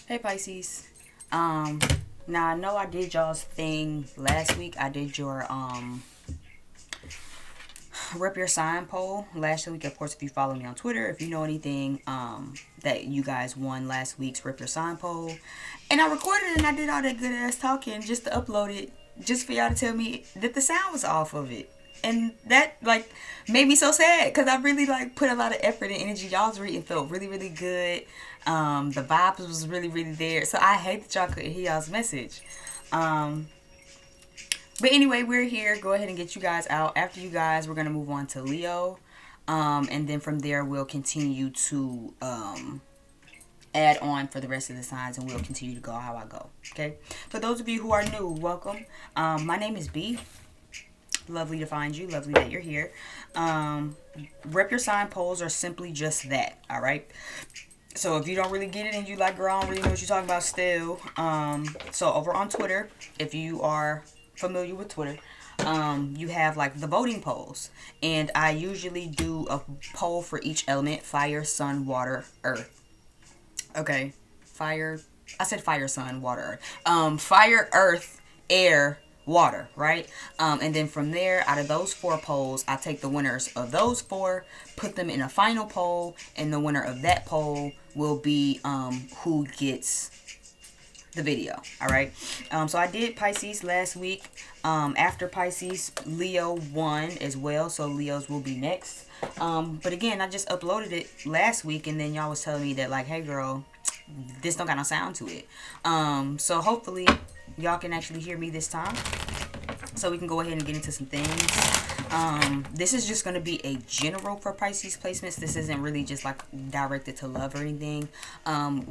Hey Pisces. Now I know I did y'all's thing last week. I did your rep your sign poll last week. Of course, if you follow me on Twitter, if you know anything that you guys won last week's rep your sign poll, and I recorded it and I did all that good ass talking just to upload it, just for y'all to tell me that the sound was off of it. And that like made me so sad because I really like put a lot of effort and energy. Y'all's reading felt really really good. The vibes was really really there. So I hate that y'all couldn't hear y'all's message. Um, but anyway, we're here. Go ahead and get you guys out. After you guys, we're gonna move on to Leo, and then from there we'll continue to add on for the rest of the signs, and we'll continue to go how I go. Okay. For those of you who are new, welcome. My name is B. Lovely to find you. Lovely that you're here. Rep your sign polls are simply just that. All right. So if you don't really get it and you like, girl, I don't really know what you're talking about still. So over on Twitter, if you are familiar with Twitter, you have like the voting polls. And I usually do a poll for each element: fire, sun, water, earth. Okay. Fire. I said fire, sun, water, earth. Fire, earth, air, water, right? And then from there, out of those 4 polls, I take the winners of those 4, put them in a final poll, and the winner of that poll will be who gets the video. All right. So I did Pisces last week. After Pisces, Leo won as well, so Leo's will be next. But again, I just uploaded it last week, and then y'all was telling me that like, hey girl, this don't got no sound to it. So hopefully y'all can actually hear me this time, so we can go ahead and get into some things. This is just going to be a general for Pisces placements. This isn't really just like directed to love or anything.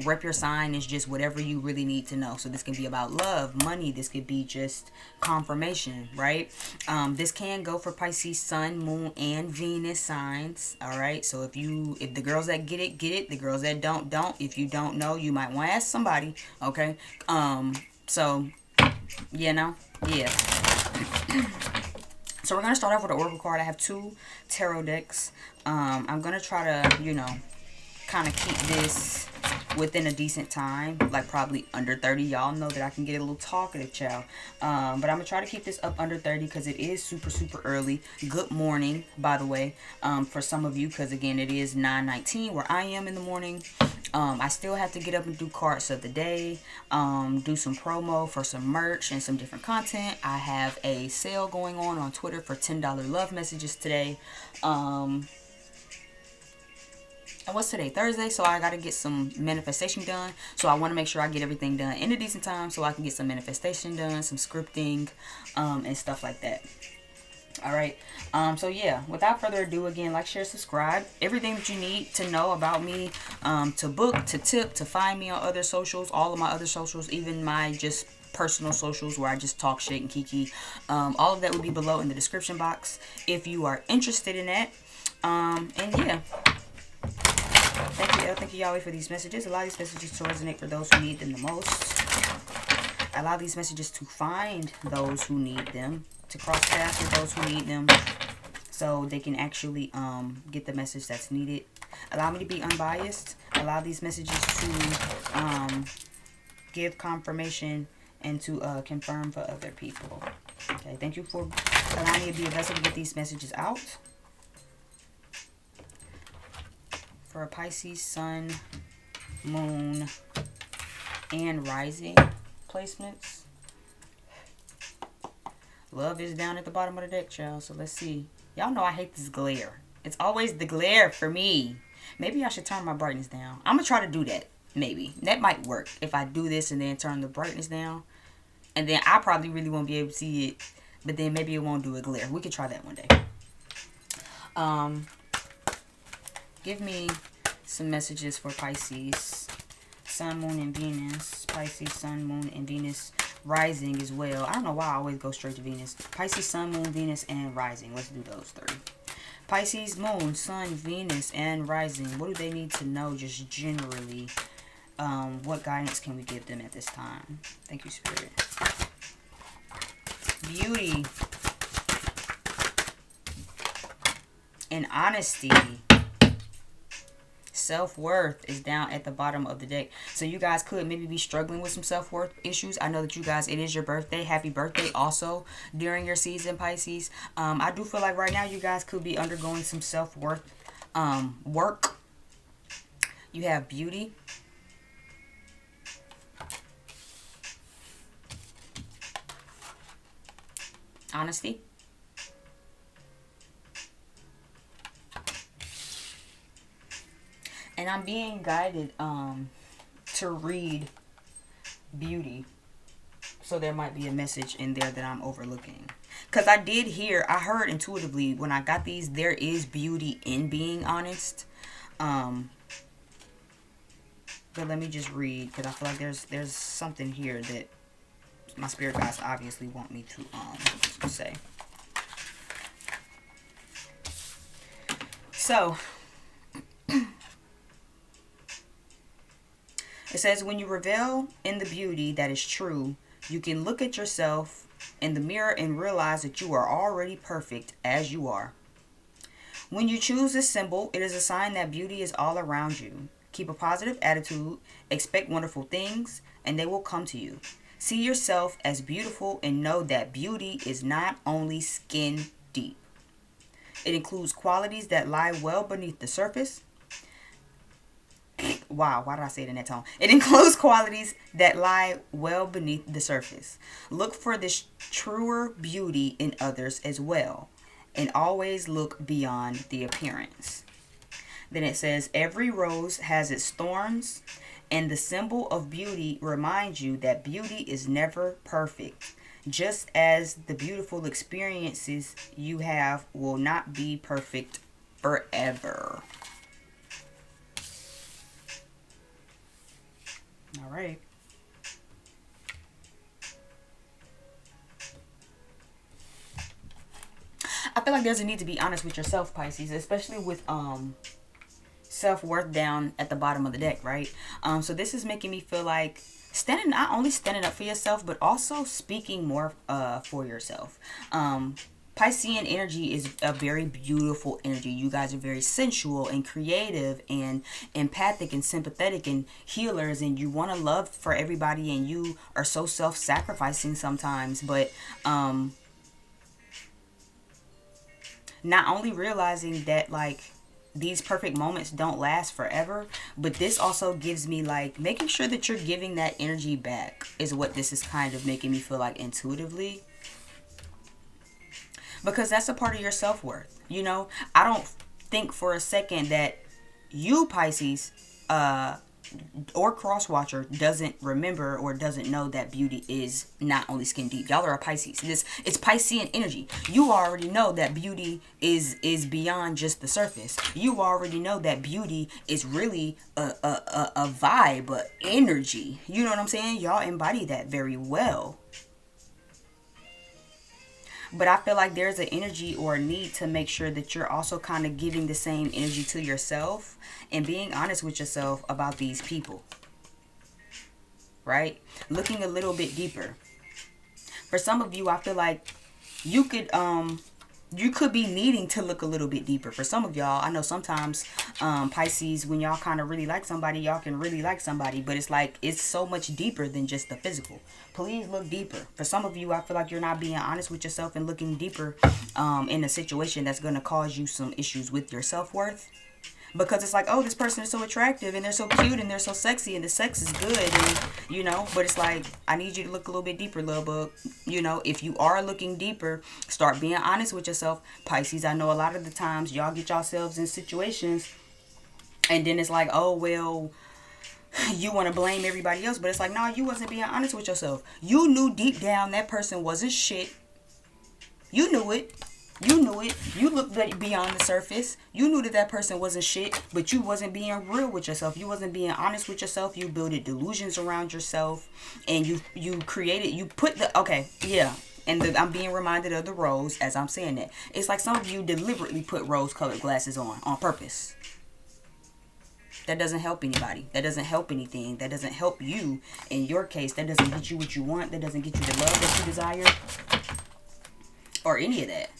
Rep your sign is just whatever you really need to know. So this can be about love, money. This could be just confirmation, right? This can go for Pisces sun, moon, and Venus signs. All right. So if the girls that get it, get it. The girls that don't. If you don't know, you might want to ask somebody. Okay. So yeah, yeah. So we're going to start off with an oracle card. I have 2 tarot decks. I'm going to try to, kind of keep this within a decent time, like probably under 30. Y'all know that I can get a little talkative, child. But I'm going to try to keep this up under 30 because it is super, super early. Good morning, by the way, for some of you, because again, it is 9:19 where I am in the morning. I still have to get up and do cards of the day, do some promo for some merch and some different content. I have a sale going on Twitter for $10 love messages today. And what's today? Thursday. So I got to get some manifestation done. So I want to make sure I get everything done in a decent time so I can get some manifestation done, some scripting, and stuff like that. All right. So yeah, without further ado, again, like, share, subscribe. Everything that you need to know about me, to book, to tip, to find me on other socials, all of my other socials, even my just personal socials where I just talk shit and kiki. All of that will be below in the description box if you are interested in that. And yeah. Thank you, Yahweh, for these messages. Allow these messages to resonate for those who need them the most. Allow these messages to find those who need them, to cross paths with those who need them, so they can actually get the message that's needed. Allow me to be unbiased. Allow these messages to give confirmation and to confirm for other people. Okay, thank you for allowing me to be a vessel to get these messages out. For a Pisces sun, moon, and rising placements. Love is down at the bottom of the deck, child. So let's see. Y'all know I hate this glare. It's always the glare for me. Maybe I should turn my brightness down. I'm going to try to do that. Maybe. That might work. If I do this and then turn the brightness down. And then I probably really won't be able to see it. But then maybe it won't do a glare. We could try that one day. Give me some messages for Pisces. Sun, moon, and Venus. Pisces, sun, moon, and Venus. Rising as well. I don't know why I always go straight to Venus. Pisces, sun, moon, Venus, and rising. Let's do those 3. Pisces, moon, sun, Venus, and rising. What do they need to know just generally? What guidance can we give them at this time? Thank you, Spirit. Beauty. And honesty. self-worth is down at the bottom of the deck. So you guys could maybe be struggling with some self-worth issues. I know that you guys, it is your birthday. Happy birthday also during your season, Pisces. I do feel like right now you guys could be undergoing some self-worth work. You have beauty. Honesty. And I'm being guided to read beauty. So there might be a message in there that I'm overlooking. Because I heard intuitively when I got these, there is beauty in being honest. But let me just read, because I feel like there's something here that my spirit guides obviously want me to say. So it says, when you revel in the beauty that is true, you can look at yourself in the mirror and realize that you are already perfect as you are. When you choose this symbol, it is a sign that beauty is all around you. Keep a positive attitude, expect wonderful things, and they will come to you. See yourself as beautiful and know that beauty is not only skin deep. It includes qualities that lie well beneath the surface. Wow, why did I say it in that tone? It includes qualities that lie well beneath the surface. Look for this truer beauty in others as well, and always look beyond the appearance. Then it says, every rose has its thorns, and the symbol of beauty reminds you that beauty is never perfect, just as the beautiful experiences you have will not be perfect forever. All right. I feel like there's a need to be honest with yourself, Pisces, especially with self-worth down at the bottom of the deck, right? So this is making me feel like not only standing up for yourself, but also speaking more for yourself. Piscean energy is a very beautiful energy. You guys are very sensual and creative and empathic and sympathetic and healers, and you want to love for everybody, and you are so self-sacrificing sometimes, but not only realizing that like these perfect moments don't last forever, but this also gives me like making sure that you're giving that energy back is what this is kind of making me feel like intuitively. Because that's a part of your self-worth. You know, I don't think for a second that you, Pisces, or cross-watcher doesn't remember or doesn't know that beauty is not only skin deep. Y'all are a Pisces. It's Piscean energy. You already know that beauty is beyond just the surface. You already know that beauty is really a vibe, a energy. You know what I'm saying? Y'all embody that very well. But I feel like there's an energy or a need to make sure that you're also kind of giving the same energy to yourself and being honest with yourself about these people. Right? Looking a little bit deeper. For some of you, I feel like you could be needing to look a little bit deeper. For some of y'all, I know sometimes Pisces, when y'all kind of really like somebody, y'all can really like somebody, but it's like it's so much deeper than just the physical. Please look deeper. For some of you, I feel like you're not being honest with yourself and looking deeper in a situation that's going to cause you some issues with your self-worth. Because it's like, oh, this person is so attractive and they're so cute and they're so sexy and the sex is good, and you know, but it's like, I need you to look a little bit deeper, little bug. You know, if you are looking deeper, start being honest with yourself. Pisces, I know a lot of the times y'all get yourselves in situations and then it's like, oh, well, you want to blame everybody else, but it's like, no, you wasn't being honest with yourself. You knew deep down that person wasn't shit. You knew it. You knew it. You looked beyond the surface. You knew that person wasn't shit, but you wasn't being real with yourself. You wasn't being honest with yourself. You built delusions around yourself, and you created, you put the, okay, yeah. And I'm being reminded of the rose as I'm saying that. It's like some of you deliberately put rose-colored glasses on purpose. That doesn't help anybody. That doesn't help anything. That doesn't help you in your case. That doesn't get you what you want. That doesn't get you the love that you desire. Or any of that.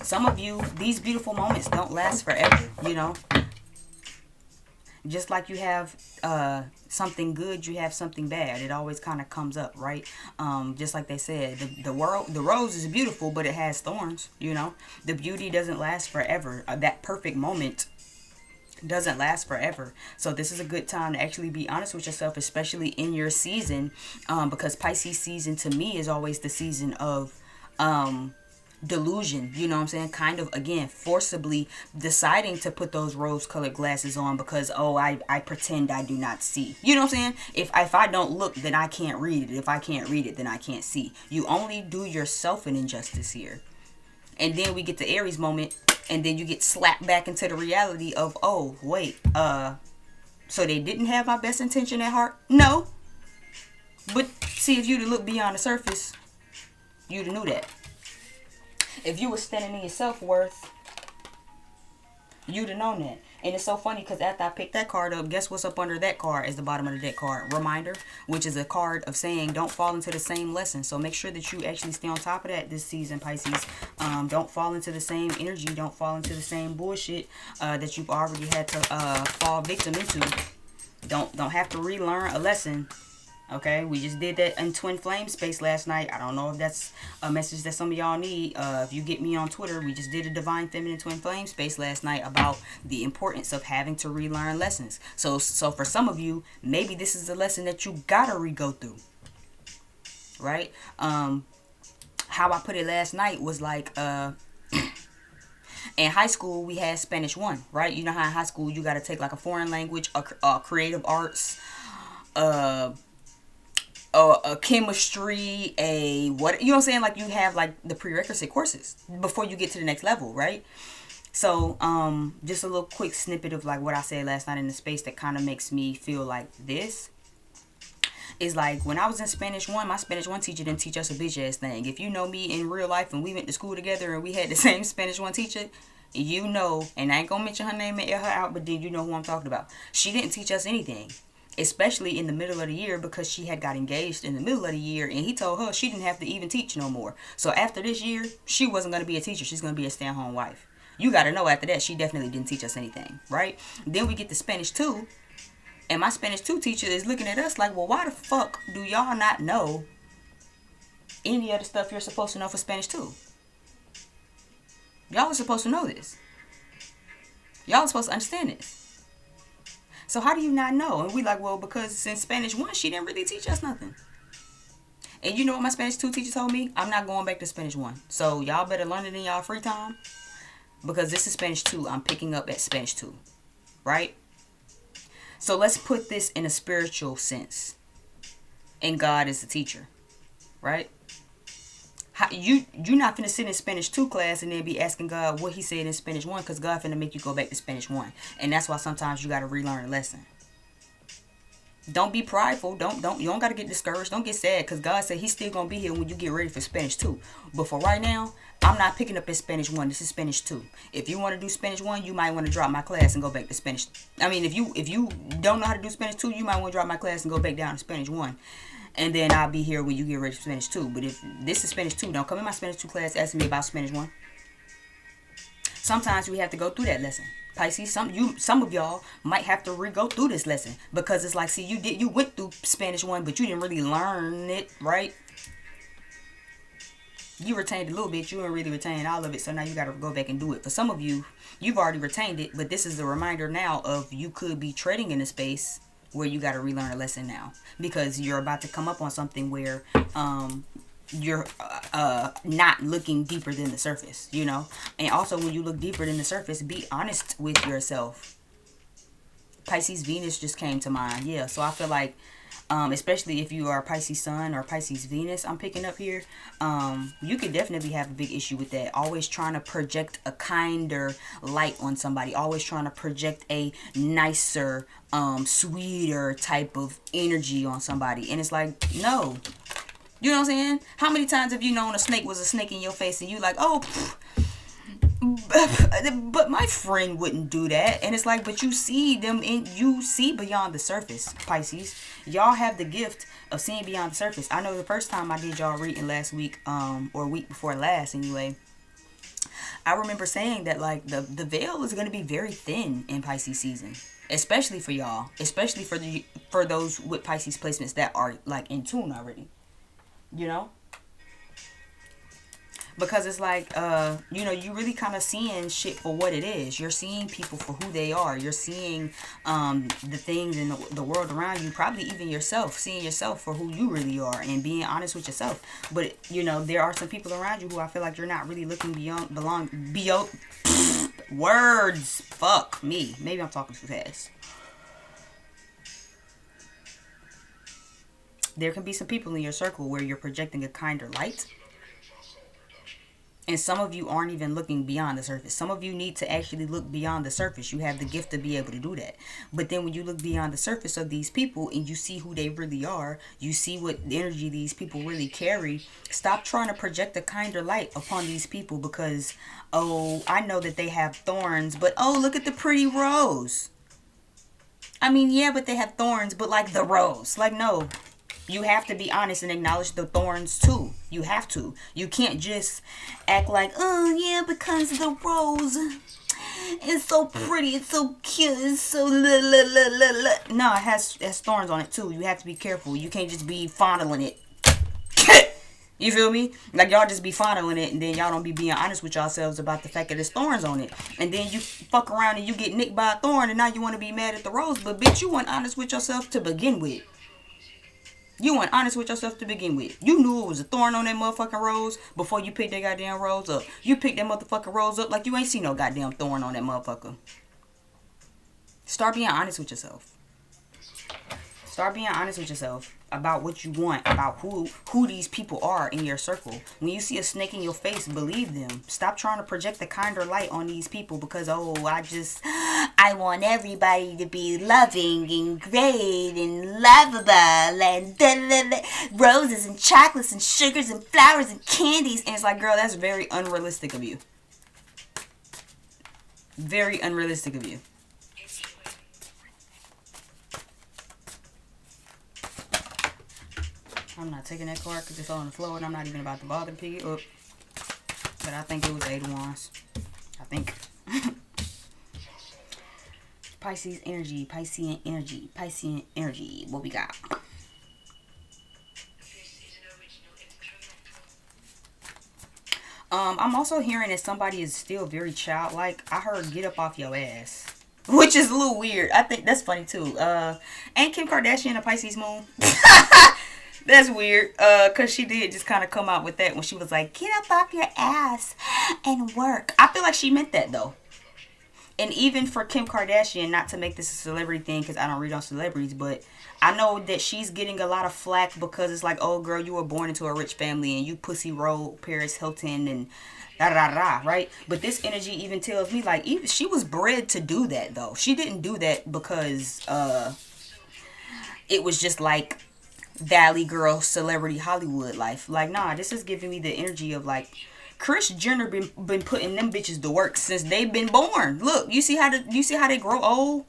Some of you, these beautiful moments don't last forever, you know. Just like you have something good, you have something bad. It always kind of comes up, right? Just like they said, the rose is beautiful, but it has thorns, you know. The beauty doesn't last forever. That perfect moment doesn't last forever. So this is a good time to actually be honest with yourself, especially in your season, because Pisces season to me is always the season of delusion, you know what I'm saying? Kind of, again, forcibly deciding to put those rose-colored glasses on because, oh, I pretend I do not see. You know what I'm saying? If I don't look, then I can't read it. If I can't read it, then I can't see. You only do yourself an injustice here. And then we get the Aries moment, and then you get slapped back into the reality of, oh, wait, so they didn't have my best intention at heart? No. But see, if you'd have looked beyond the surface, you'd have knew that. If you were standing in your self-worth, you'd have known that. And it's so funny because after I picked that card up, guess what's up under that card is the bottom of the deck card? Reminder, which is a card of saying don't fall into the same lesson. So make sure that you actually stay on top of that this season, Pisces. Don't fall into the same energy. Don't fall into the same bullshit that you've already had to fall victim into. Don't have to relearn a lesson. Okay, we just did that in Twin Flame space last night. I don't know if that's a message that some of y'all need. If you get me on Twitter, we just did a Divine Feminine Twin Flame space last night about the importance of having to relearn lessons. So for some of you, maybe this is a lesson that you gotta re-go through. Right? How I put it last night was like, in high school, we had Spanish 1, right? You know how in high school you gotta take like a foreign language, a creative arts, a chemistry, a what, you know what I'm saying? Like you have like the prerequisite courses before you get to the next level, right? So just a little quick snippet of like what I said last night in the space that kind of makes me feel like this is like when I was in Spanish 1, my Spanish 1 teacher didn't teach us a bitch ass thing. If you know me in real life and we went to school together and we had the same Spanish 1 teacher, you know, and I ain't gonna mention her name and air her out, but then you know who I'm talking about. She didn't teach us anything. Especially in the middle of the year because she had got engaged in the middle of the year and he told her she didn't have to even teach no more. So after this year, she wasn't going to be a teacher. She's going to be a stay-at-home wife. You got to know after that, she definitely didn't teach us anything, right? Then we get to Spanish 2 and my Spanish 2 teacher is looking at us like, well, why the fuck do y'all not know any of the stuff you're supposed to know for Spanish 2? Y'all are supposed to know this. Y'all are supposed to understand this. So how do you not know? And we like, well, because in Spanish 1, she didn't really teach us nothing. And you know what my Spanish 2 teacher told me? I'm not going back to Spanish 1. So y'all better learn it in y'all free time. Because this is Spanish 2. I'm picking up at Spanish 2. Right? So let's put this in a spiritual sense. And God is the teacher. Right? You're not finna sit in Spanish 2 class and then be asking God what he said in Spanish 1 because God finna make you go back to Spanish 1. And that's why sometimes you gotta relearn a lesson. Don't be prideful. You don't gotta get discouraged. Don't get sad because God said he's still gonna be here when you get ready for Spanish 2. But for right now, I'm not picking up in Spanish 1. This is Spanish 2. If you want to do Spanish 1, you might want to drop my class and go back to Spanish. I mean, if you don't know how to do Spanish 2, you might want to drop my class and go back down to Spanish 1. And then I'll be here when you get ready for Spanish 2. But if this is Spanish 2, don't come in my Spanish 2 class asking me about Spanish 1. Sometimes we have to go through that lesson. Pisces, some of y'all might have to re-go through this lesson. Because it's like, see, you went through Spanish 1, but you didn't really learn it, right? You retained a little bit. You didn't really retain all of it. So now you got to go back and do it. For some of you, you've already retained it. But this is a reminder now of you could be treading in a space where you got to relearn a lesson now because you're about to come up on something where you're not looking deeper than the surface, you know. And also when you look deeper than the surface, be honest with yourself. Pisces Venus just came to mind. Yeah, so I feel like especially if you are Pisces Sun or Pisces Venus, I'm picking up here, you could definitely have a big issue with that. Always trying to project a kinder light on somebody. Always trying to project a nicer, sweeter type of energy on somebody. And it's like, no. You know what I'm saying? How many times have you known a snake was a snake in your face and you like, oh, but my friend wouldn't do that. And it's like, but you see them and you see beyond the surface, Pisces. Y'all have the gift of seeing beyond the surface. I know the first time I did y'all reading last week, or week before last anyway, I remember saying that like the veil is going to be very thin in Pisces season, especially for y'all, especially for those with Pisces placements that are like in tune already, you know. Because it's like you really kind of seeing shit for what it is. You're seeing people for who they are. You're seeing the things in the world around you, probably even yourself, seeing yourself for who you really are and being honest with yourself. But there are some people around you who I feel like you're not really looking beyond words. Fuck me, maybe I'm talking too fast. There can be some people in your circle where you're projecting a kinder light. And some of you aren't even looking beyond the surface. Some of you need to actually look beyond the surface. You have the gift to be able to do that. But then when you look beyond the surface of these people and you see who they really are, you see what energy these people really carry, stop trying to project a kinder light upon these people because, oh, I know that they have thorns, but oh, look at the pretty rose. I mean, yeah, but they have thorns, but like the rose. Like, no. You have to be honest and acknowledge the thorns too. You have to. You can't just act like, oh yeah, because the rose is so pretty, it's so cute, it's so la la la la la. No, it has thorns on it too. You have to be careful. You can't just be fondling it. You feel me? Like y'all just be fondling it and then y'all don't be being honest with yourselves about the fact that there's thorns on it. And then you fuck around and you get nicked by a thorn and now you want to be mad at the rose. But bitch, you weren't honest with yourself to begin with. You weren't honest with yourself to begin with. You knew it was a thorn on that motherfucking rose before you picked that goddamn rose up. You picked that motherfucking rose up like you ain't seen no goddamn thorn on that motherfucker. Start being honest with yourself. Start being honest with yourself about what you want, about who these people are in your circle. When you see a snake in your face, believe them. Stop trying to project a kinder light on these people because, oh, I want everybody to be loving and great and lovable and da, da, da, roses and chocolates and sugars and flowers and candies. And it's like, girl, that's very unrealistic of you. Very unrealistic of you. I'm not taking that card because it's on the floor and I'm not even about to bother to pick it up. But I think it was 8 of Wands. I think. Pisces energy, Piscean energy, Piscean energy. What we got? I'm also hearing that somebody is still very childlike. I heard get up off your ass. Which is a little weird. I think that's funny too. Ain't Kim Kardashian a Pisces moon? That's weird, because she did just kind of come out with that when she was like, get up off your ass and work. I feel like she meant that, though. And even for Kim Kardashian, not to make this a celebrity thing, because I don't read on celebrities, but I know that she's getting a lot of flack because it's like, oh, girl, you were born into a rich family and you pussy roll Paris Hilton and da-da-da-da, right? But this energy even tells me, like, even she was bred to do that, though. She didn't do that because it was just like Valley Girl celebrity Hollywood life. Like, nah, this is giving me the energy of like Kris Jenner been putting them bitches to work since they've been born. Look, you see how they grow old?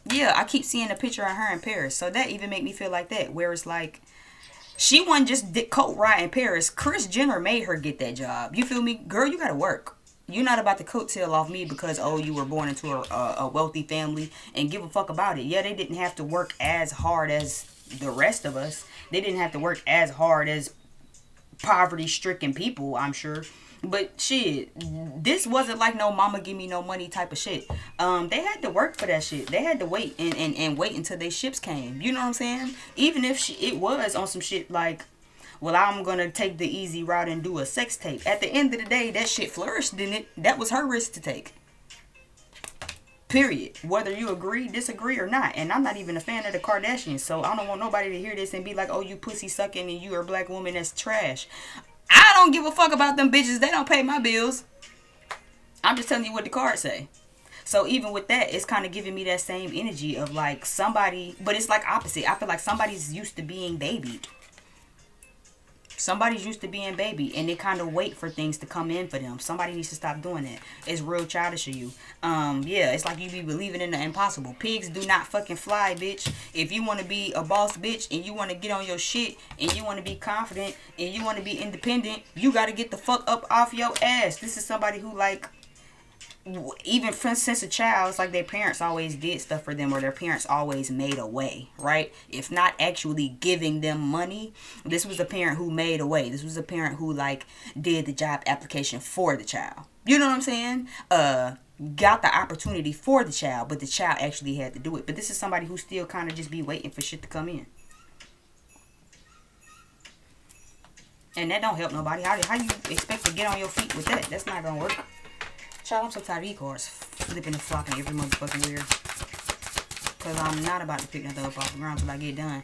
Yeah, I keep seeing a picture of her in Paris, so that even make me feel like that. Where it's like she wasn't just coat ride in Paris. Kris Jenner made her get that job. You feel me, girl? You gotta work. You're not about to coattail off me because, oh, you were born into a wealthy family and give a fuck about it. Yeah, they didn't have to work as hard as the rest of us. They didn't have to work as hard as poverty-stricken people, I'm sure. But shit, this wasn't like no mama give me no money type of shit. They had to work for that shit. They had to wait and wait until their ships came. You know what I'm saying? Even if it was on some shit like, well, I'm going to take the easy route and do a sex tape. At the end of the day, that shit flourished, didn't it? That was her risk to take. Period. Whether you agree, disagree, or not. And I'm not even a fan of the Kardashians, so I don't want nobody to hear this and be like, oh, you pussy sucking and you are a black woman, that's trash. I don't give a fuck about them bitches. They don't pay my bills. I'm just telling you what the cards say. So even with that, it's kind of giving me that same energy of like somebody, but it's like opposite. I feel like somebody's used to being babied. Somebody's used to being baby and they kind of wait for things to come in for them. Somebody needs to stop doing that. It's real childish of you. Yeah, it's like you be believing in the impossible. Pigs do not fucking fly, bitch. If you want to be a boss bitch and you want to get on your shit and you want to be confident and you want to be independent, you got to get the fuck up off your ass. This is somebody who, like, even since a child, it's like their parents always did stuff for them, or their parents always made a way, right? If not actually giving them money, this was a parent who made a way. This was a parent who, like, did the job application for the child. You know what I'm saying? Got the opportunity for the child, but the child actually had to do it. But this is somebody who still kind of just be waiting for shit to come in. And that don't help nobody. How you expect to get on your feet with that? That's not gonna work. Child, I'm so tired of these cards flipping and flopping every motherfucking year. Because I'm not about to pick nothing up off the ground until I get done.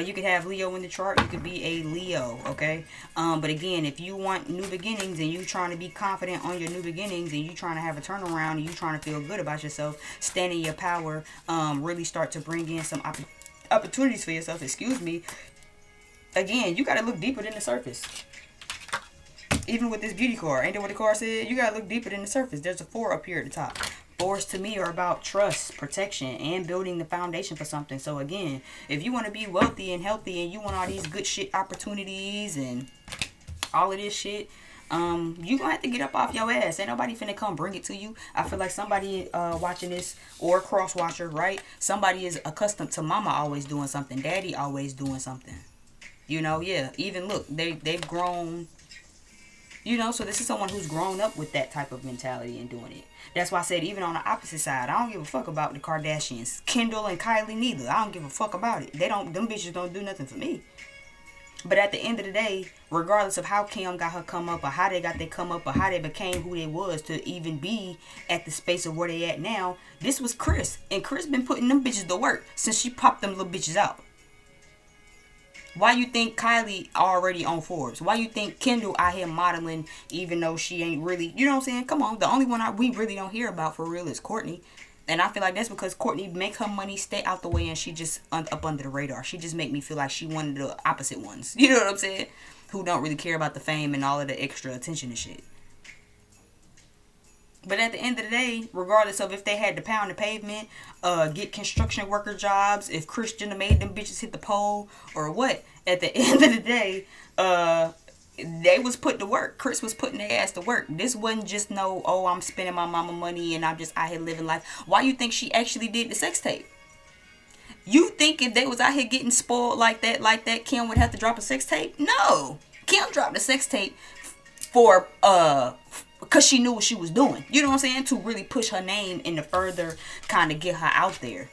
You could have Leo in the chart. You could be a Leo, okay? But again, if you want new beginnings and you trying to be confident on your new beginnings and you trying to have a turnaround and you trying to feel good about yourself, stand in your power, really start to bring in some opportunities for yourself, excuse me. Again, you got to look deeper than the surface. Even with this beauty card, ain't that what the card said? You gotta look deeper than the surface. There's a 4 up here at the top. 4s to me are about trust, protection, and building the foundation for something. So again, if you want to be wealthy and healthy and you want all these good shit opportunities and all of this shit, you gonna have to get up off your ass. Ain't nobody finna come bring it to you. I feel like somebody watching this, or cross watcher, right? Somebody is accustomed to mama always doing something, daddy always doing something. You know, yeah. Even look, they've grown. You know, so this is someone who's grown up with that type of mentality and doing it. That's why I said, even on the opposite side, I don't give a fuck about the Kardashians. Kendall and Kylie neither. I don't give a fuck about it. Them bitches don't do nothing for me. But at the end of the day, regardless of how Kim got her come up, or how they got their come up, or how they became who they was to even be at the space of where they at now, this was Chris. And Chris been putting them bitches to work since she popped them little bitches out. Why you think Kylie already on Forbes? Why you think Kendall out here modeling even though she ain't really, you know what I'm saying? Come on, the only one we really don't hear about for real is Courtney. And I feel like that's because Courtney make her money stay out the way and she just up under the radar. She just make me feel like she one of the opposite ones. You know what I'm saying? Who don't really care about the fame and all of the extra attention and shit. But at the end of the day, regardless of if they had to pound the pavement, get construction worker jobs, if Kris Jenner made them bitches hit the pole, or what, at the end of the day, they was put to work. Chris was putting their ass to work. This wasn't just no, oh, I'm spending my mama money and I'm just out here living life. Why you think she actually did the sex tape? You think if they was out here getting spoiled like that, Kim would have to drop a sex tape? No. Kim dropped a sex tape for, because she knew what she was doing. You know what I'm saying? To really push her name and to further kind of get her out there.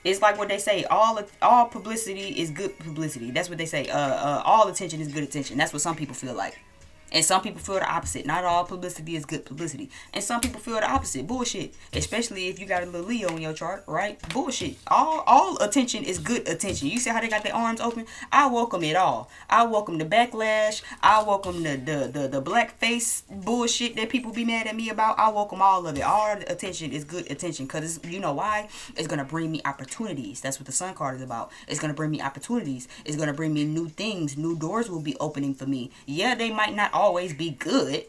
It's like what they say, all publicity is good publicity. That's what they say. All attention is good attention. That's what some people feel like. And some people feel the opposite. Not all publicity is good publicity. And some people feel the opposite. Bullshit. Especially if you got a little Leo in your chart, right? Bullshit. All attention is good attention. You see how they got their arms open? I welcome it all. I welcome the backlash. I welcome the blackface bullshit that people be mad at me about. I welcome all of it. All the attention is good attention. Because you know why? It's going to bring me opportunities. That's what the Sun card is about. It's going to bring me opportunities. It's going to bring me new things. New doors will be opening for me. Yeah, they might not always be good.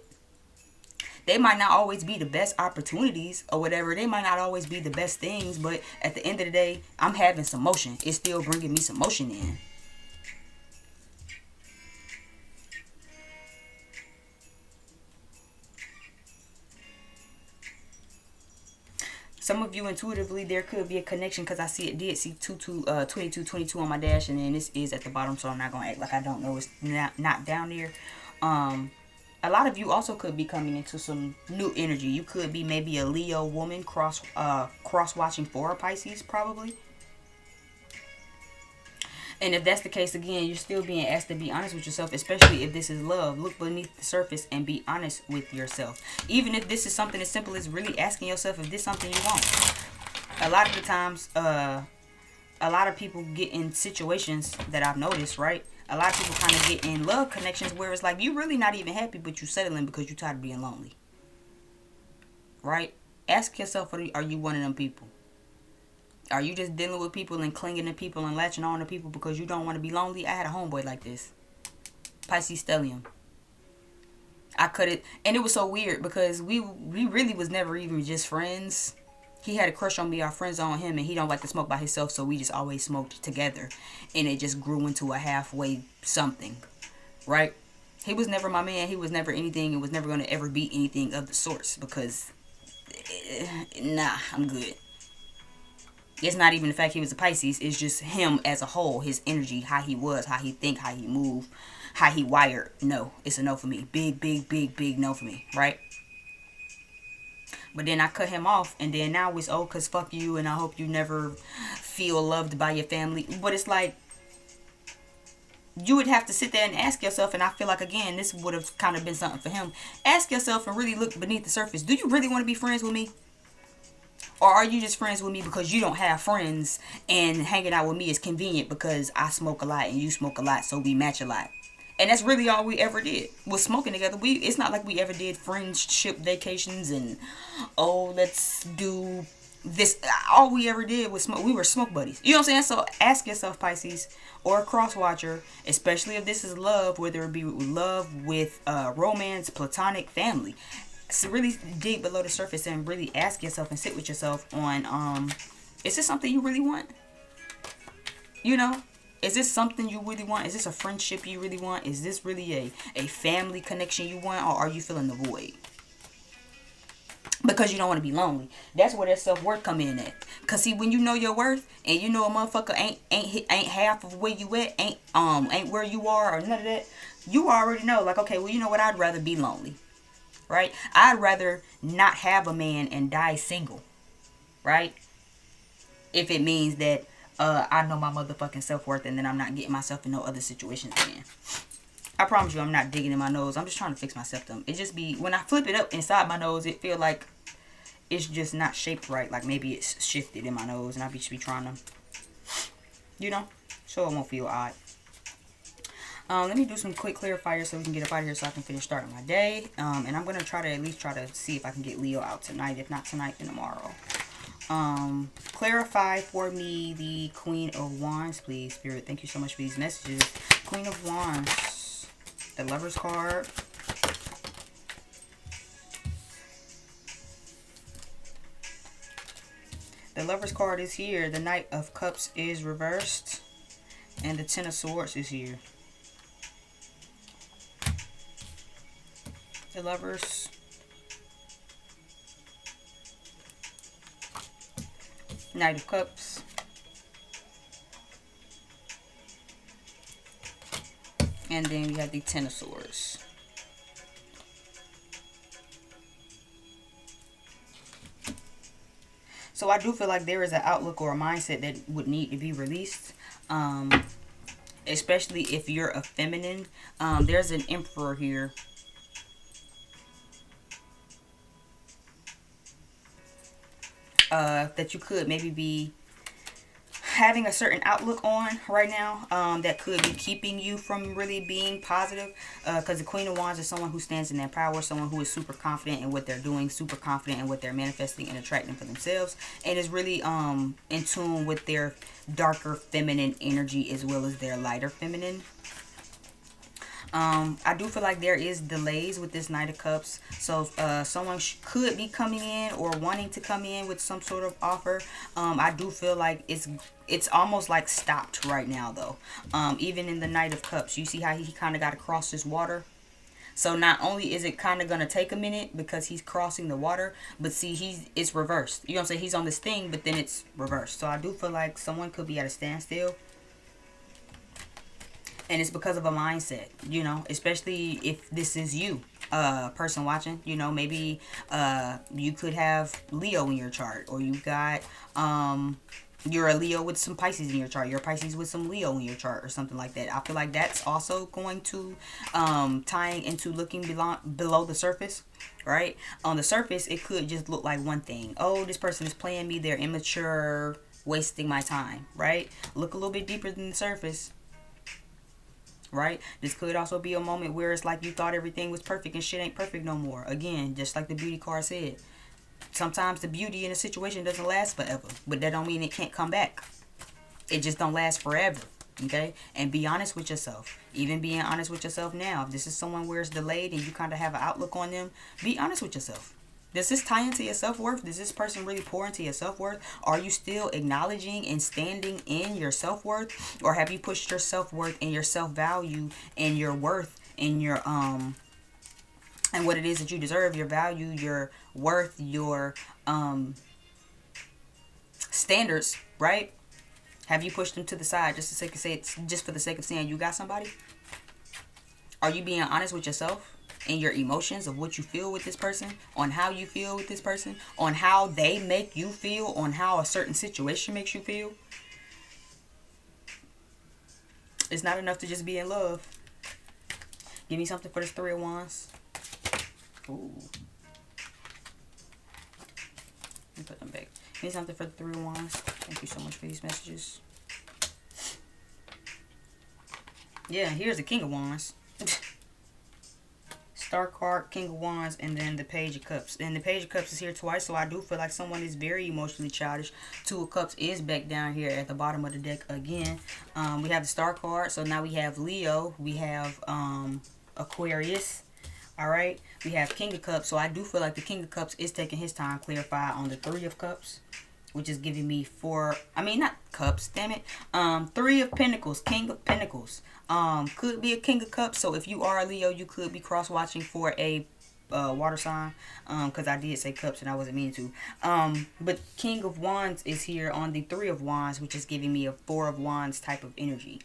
They might not always be the best opportunities or whatever. They might not always be the best things, but at the end of the day, I'm having some motion. It's still bringing me some motion in. Some of you intuitively, there could be a connection because I did see 2222 on my dash, and then this is at the bottom, so I'm not going to act like I don't know it's not down there. A lot of you also could be coming into some new energy. You could be maybe a Leo woman cross watching for a Pisces, probably. And if that's the case, again, you're still being asked to be honest with yourself, especially if this is love. Look beneath the surface and be honest with yourself. Even if this is something as simple as really asking yourself if this is something you want. A lot of the times, a lot of people get in situations that I've noticed, right? A lot of people kind of get in love connections where it's like you're really not even happy, but you're settling because you're tired of being lonely. Right? Ask yourself, are you one of them people? Are you just dealing with people and clinging to people and latching on to people because you don't want to be lonely? I had a homeboy like this. Pisces stellium. I cut it, and it was so weird because we really was never even just friends. He had a crush on me, our friends on him, and he don't like to smoke by himself, so we just always smoked together, and it just grew into a halfway something, right? He was never my man. He was never anything, and was never going to ever be anything of the sorts because, nah, I'm good. It's not even the fact he was a Pisces. It's just him as a whole, his energy, how he was, how he think, how he move, how he wired. No, it's a no for me. Big, big, big, big no for me, right? But then I cut him off, and then now it's, oh, because fuck you, and I hope you never feel loved by your family. But it's like, you would have to sit there and ask yourself, and I feel like, again, this would have kind of been something for him. Ask yourself and really look beneath the surface. Do you really want to be friends with me? Or are you just friends with me because you don't have friends, and hanging out with me is convenient because I smoke a lot and you smoke a lot, so we match a lot? And that's really all we ever did was smoking together. It's not like we ever did friendship vacations and, oh, let's do this. All we ever did was smoke. We were smoke buddies. You know what I'm saying? So ask yourself, Pisces, or a cross watcher, especially if this is love, whether it be love with romance, platonic, family. So really dig below the surface and really ask yourself and sit with yourself on, is this something you really want? You know? Is this something you really want? Is this a friendship you really want? Is this really a family connection you want? Or are you feeling the void? Because you don't want to be lonely. That's where that self-worth come in at. Because see, when you know your worth and you know a motherfucker ain't half of where you at, ain't where you are or none of that, you already know, like, okay, well, you know what? I'd rather be lonely. Right? I'd rather not have a man and die single. Right? If it means that I know my motherfucking self-worth and then I'm not getting myself in no other situations again. I promise you I'm not digging in my nose. I'm just trying to fix my septum. It just be, when I flip it up inside my nose, it feel like it's just not shaped right. Like maybe it's shifted in my nose and I just be trying to, you know, so it won't feel odd. Let me do some quick clarifiers so we can get up out of here so I can finish starting my day. And I'm going to try to at least see if I can get Leo out tonight. If not tonight, then tomorrow. Clarify for me the Queen of Wands, please, Spirit. Thank you so much for these messages. Queen of Wands, the Lover's card. The Lover's card is here. The Knight of Cups is reversed. And the Ten of Swords is here. The Lovers. Knight of Cups. And then we have the Ten of Swords. So I do feel like there is an outlook or a mindset that would need to be released. Especially if you're a feminine. There's an Emperor here. That you could maybe be having a certain outlook on right now, that could be keeping you from really being positive, because the Queen of Wands is someone who stands in their power, someone who is super confident in what they're doing, super confident in what they're manifesting and attracting for themselves, and is really in tune with their darker feminine energy as well as their lighter feminine. I do feel like there is delays with this Knight of Cups. So someone could be coming in or wanting to come in with some sort of offer. I do feel like it's almost like stopped right now though. Even in the Knight of Cups, you see how he kind of got across this water. So not only is it kind of going to take a minute because he's crossing the water, but see, it's reversed. You know what I'm saying? He's on this thing, but then it's reversed. So I do feel like someone could be at a standstill. And it's because of a mindset, you know, especially if this is you, person watching, you know, maybe you could have Leo in your chart, or you got, you're a Leo with some Pisces in your chart. You're a Pisces with some Leo in your chart or something like that. I feel like that's also going to, tying into looking below the surface, right? On the surface, it could just look like one thing. Oh, this person is playing me. They're immature, wasting my time, right? Look a little bit deeper than the surface. Right? This could also be a moment where it's like you thought everything was perfect and shit ain't perfect no more. Again, just like the beauty card said. Sometimes the beauty in a situation doesn't last forever. But that don't mean it can't come back. It just don't last forever. Okay, and be honest with yourself. Even being honest with yourself now, if this is someone where it's delayed and you kind of have an outlook on them, be honest with yourself. Does this tie into your self-worth? Does this person really pour into your self-worth? Are you still acknowledging and standing in your self-worth? Or have you pushed your self-worth and your self-value and your worth and your and what it is that you deserve, your value, your worth, your standards, right? Have you pushed them to the side just for the sake of saying you got somebody? Are you being honest with yourself and your emotions of what you feel with this person, on how you feel with this person, on how they make you feel, on how a certain situation makes you feel? It's not enough to just be in love. Give me something for this Three of Wands. Ooh. Let me put them back. Give me something for the Three of Wands. Thank you so much for these messages. Yeah, here's the King of Wands. Star card, King of Wands, and then the Page of Cups. And the Page of Cups is here twice, so I do feel like someone is very emotionally childish. Two of Cups is back down here at the bottom of the deck again. We have the Star card, so now we have Leo. We have Aquarius. Alright, we have King of Cups, so I do feel like the King of Cups is taking his time to clarify on the Three of Cups, which is giving me not cups, damn it. Three of Pentacles, King of Pentacles. Could be a King of Cups, so if you are a Leo, you could be cross-watching for a water sign, because I did say cups and I wasn't meaning to. But King of Wands is here on the Three of Wands, which is giving me a Four of Wands type of energy.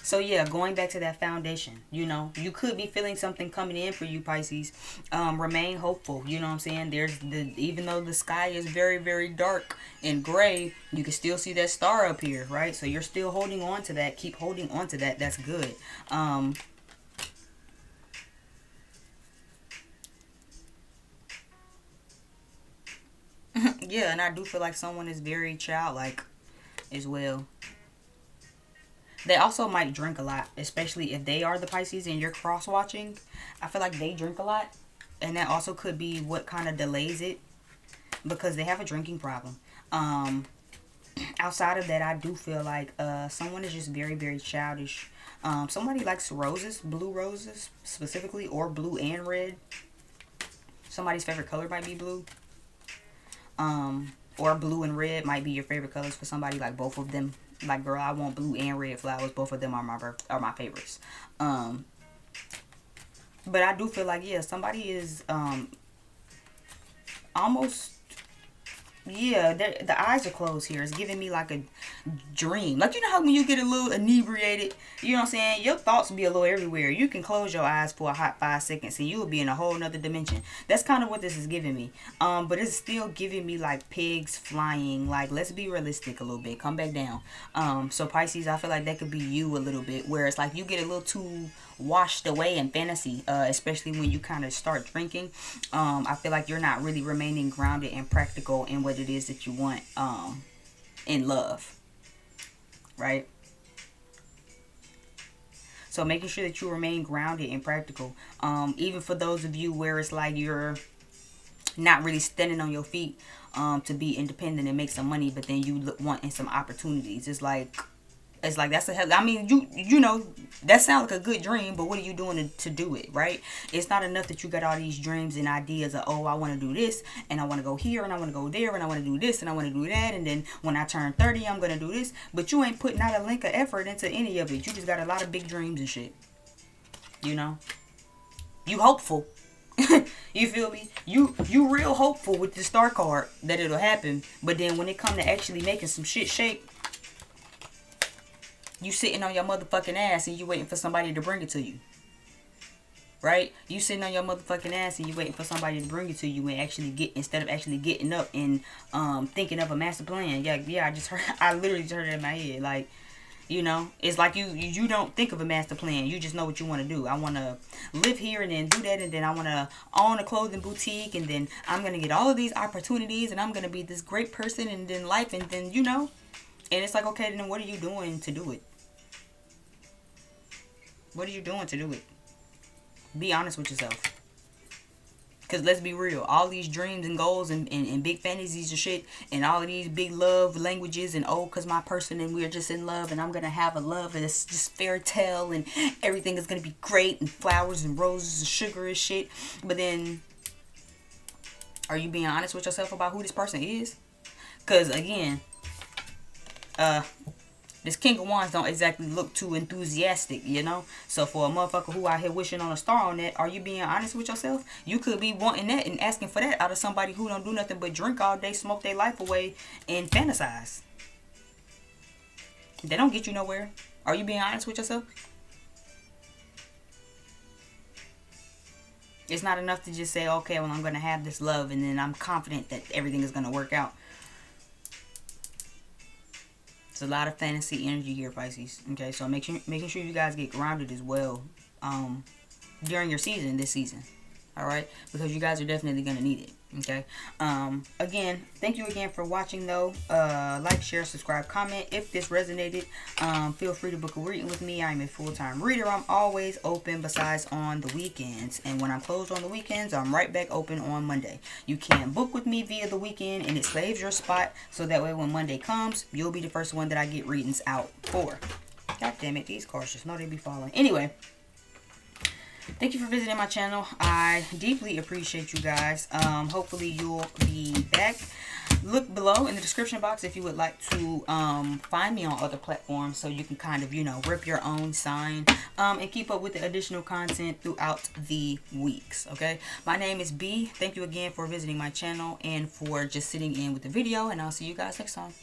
So yeah, going back to that foundation, you know, you could be feeling something coming in for you, Pisces. Remain hopeful. You know what I'm saying? Even though the sky is very, very dark and gray, you can still see that star up here, right? So you're still holding on to that. Keep holding on to that. That's good. Yeah, and I do feel like someone is very childlike as well. They also might drink a lot, especially if they are the Pisces and you're cross-watching. I feel like they drink a lot, and that also could be what kind of delays it, because they have a drinking problem. Outside of that, I do feel like someone is just very, very childish. Somebody likes roses, blue roses specifically, or blue and red. Somebody's favorite color might be blue. Or blue and red might be your favorite colors for somebody, like both of them. Like, girl, I want blue and red flowers. Both of them are my favorites. But I do feel like, yeah, somebody is almost, yeah, the eyes are closed here. It's giving me like a dream. Like, you know how when you get a little inebriated, you know what I'm saying? Your thoughts be a little everywhere. You can close your eyes for a hot 5 seconds and you will be in a whole nother dimension. That's kind of what this is giving me. But it's still giving me like pigs flying. Like, let's be realistic a little bit. Come back down. So Pisces, I feel like that could be you a little bit. Where it's like you get a little too washed away in fantasy, especially when you kind of start drinking. I feel like you're not really remaining grounded and practical in what it is that you want in love, right? So making sure that you remain grounded and practical, even for those of you where it's like you're not really standing on your feet to be independent and make some money, but then you want some opportunities. It's like that's a hell. I mean, you know, that sounds like a good dream, but what are you doing to do it, right? It's not enough that you got all these dreams and ideas of, oh, I want to do this, and I want to go here, and I want to go there, and I want to do this, and I want to do that, and then when I turn 30, I'm going to do this. But you ain't putting out a link of effort into any of it. You just got a lot of big dreams and shit. You know? You hopeful. You feel me? You real hopeful with the star card that it'll happen, but then when it come to actually making some shit shake, you sitting on your motherfucking ass and you waiting for somebody to bring it to you. Right? You sitting on your motherfucking ass and you waiting for somebody to bring it to you and instead of actually getting up and thinking of a master plan. Yeah, I literally just heard it in my head. Like, you know, it's like you don't think of a master plan. You just know what you want to do. I want to live here and then do that, and then I want to own a clothing boutique, and then I'm going to get all of these opportunities, and I'm going to be this great person, and then life, and then, you know, and it's like, okay, then what are you doing to do it? What are you doing to do it? Be honest with yourself. Because let's be real, all these dreams and goals and big fantasies and shit, and all of these big love languages, and oh, because my person and we're just in love, and I'm going to have a love, and it's just fairy tale, and everything is going to be great, and flowers and roses and sugar and shit. But then, are you being honest with yourself about who this person is? Because again, this King of Wands don't exactly look too enthusiastic, you know? So for a motherfucker who out here wishing on a star on that, are you being honest with yourself? You could be wanting that and asking for that out of somebody who don't do nothing but drink all day, smoke their life away, and fantasize. They don't get you nowhere. Are you being honest with yourself? It's not enough to just say, okay, well, I'm going to have this love, and then I'm confident that everything is going to work out. It's a lot of fantasy energy here, Pisces. Okay, so making sure you guys get grounded as well during your season, this season. All right, because you guys are definitely gonna need it. Okay. Again, thank you again for watching, though. Like, share, subscribe, comment if this resonated. Feel free to book a reading with me. I'm a full-time reader. I'm always open besides on the weekends, and when I'm closed on the weekends, I'm right back open on Monday. You can book with me via the weekend, and it saves your spot, so that way when Monday comes, you'll be the first one that I get readings out for. God damn it, these cards just know they be falling. Anyway, thank you for visiting my channel. I deeply appreciate you guys. Hopefully you'll be back. Look below in the description box if you would like to find me on other platforms, so you can kind of, you know, rip your own sign and keep up with the additional content throughout the weeks. Okay, my name is B. Thank you again for visiting my channel and for just sitting in with the video, and I'll see you guys next time.